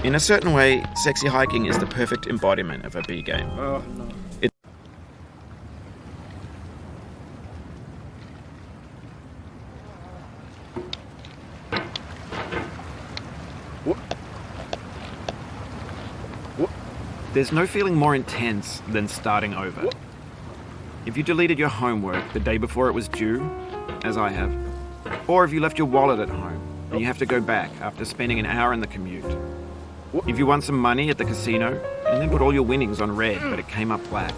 In a certain way, sexy hiking is the perfect embodiment of a B game. Oh, no. There's no feeling more intense than starting over. If you deleted your homework the day before it was due, as I have, or if you left your wallet at home and you have to go back after spending an hour in the commute, if you won some money at the casino and then put all your winnings on red but it came up black,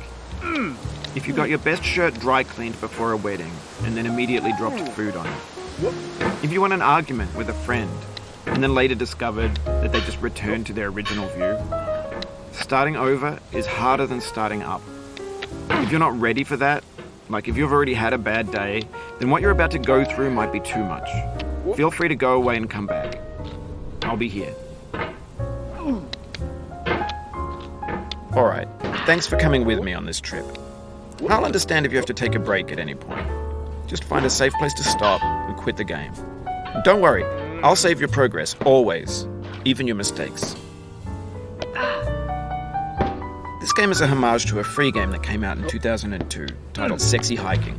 if you got your best shirt dry cleaned before a wedding and then immediately dropped food on it, if you won an argument with a friend and then later discovered that they just returned to their original view, starting over is harder than starting up. If you're not ready for that, like if you've already had a bad day, then what you're about to go through might be too much. Feel free to go away and come back. I'll be here. Alright, thanks for coming with me on this trip. I'll understand if you have to take a break at any point. Just find a safe place to stop and quit the game. And don't worry, I'll save your progress, always, even your mistakes. This game is a homage to a free game that came out in 2002, titled Sexy Hiking.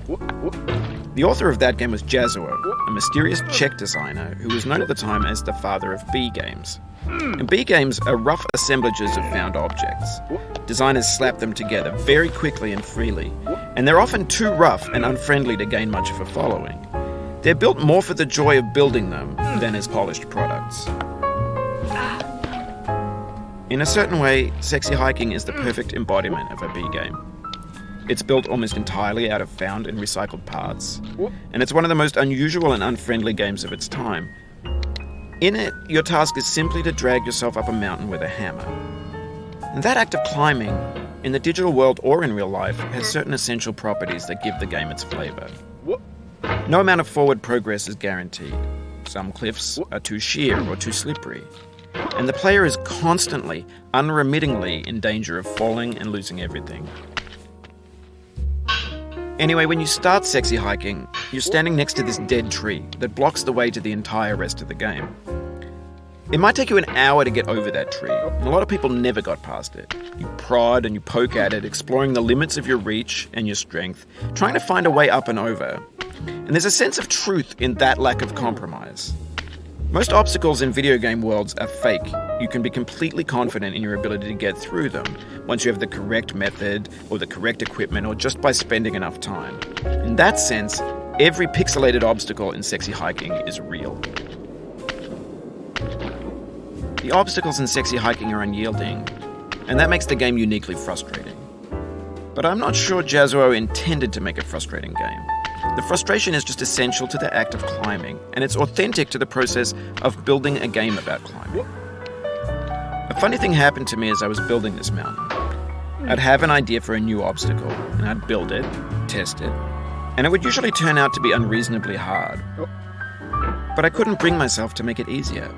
The author of that game was Jazuo, a mysterious Czech designer who was known at the time as the father of B games. And B games are rough assemblages of found objects. Designers slap them together very quickly and freely, and they're often too rough and unfriendly to gain much of a following. They're built more for the joy of building them than as polished products. In a certain way, Sexy Hiking is the perfect embodiment of a B game. It's built almost entirely out of found and recycled parts, and it's one of the most unusual and unfriendly games of its time. In it, your task is simply to drag yourself up a mountain with a hammer. And that act of climbing, in the digital world or in real life, has certain essential properties that give the game its flavor. No amount of forward progress is guaranteed. Some cliffs are too sheer or too slippery. And the player is constantly, unremittingly in danger of falling and losing everything. Anyway, when you start Sexy Hiking, you're standing next to this dead tree that blocks the way to the entire rest of the game. It might take you an hour to get over that tree, and a lot of people never got past it. You prod and you poke at it, exploring the limits of your reach and your strength, trying to find a way up and over. And there's a sense of truth in that lack of compromise. Most obstacles in video game worlds are fake. You can be completely confident in your ability to get through them once you have the correct method or the correct equipment or just by spending enough time. In that sense, every pixelated obstacle in Sexy Hiking is real. The obstacles in Sexy Hiking are unyielding, and that makes the game uniquely frustrating. But I'm not sure Jazuo intended to make a frustrating game. The frustration is just essential to the act of climbing, and it's authentic to the process of building a game about climbing. A funny thing happened to me as I was building this mountain. I'd have an idea for a new obstacle, and I'd build it, test it, and it would usually turn out to be unreasonably hard. But I couldn't bring myself to make it easier.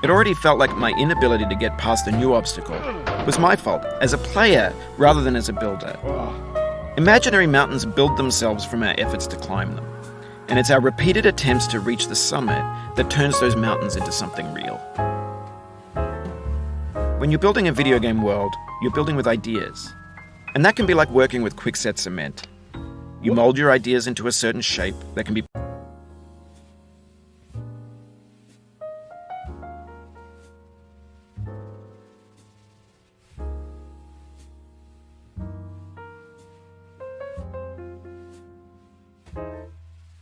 It already felt like my inability to get past the new obstacle was my fault, as a player rather than as a builder. Imaginary mountains build themselves from our efforts to climb them, and it's our repeated attempts to reach the summit that turns those mountains into something real. When you're building a video game world, you're building with ideas, and that can be like working with quickset cement. You mold your ideas into a certain shape that can be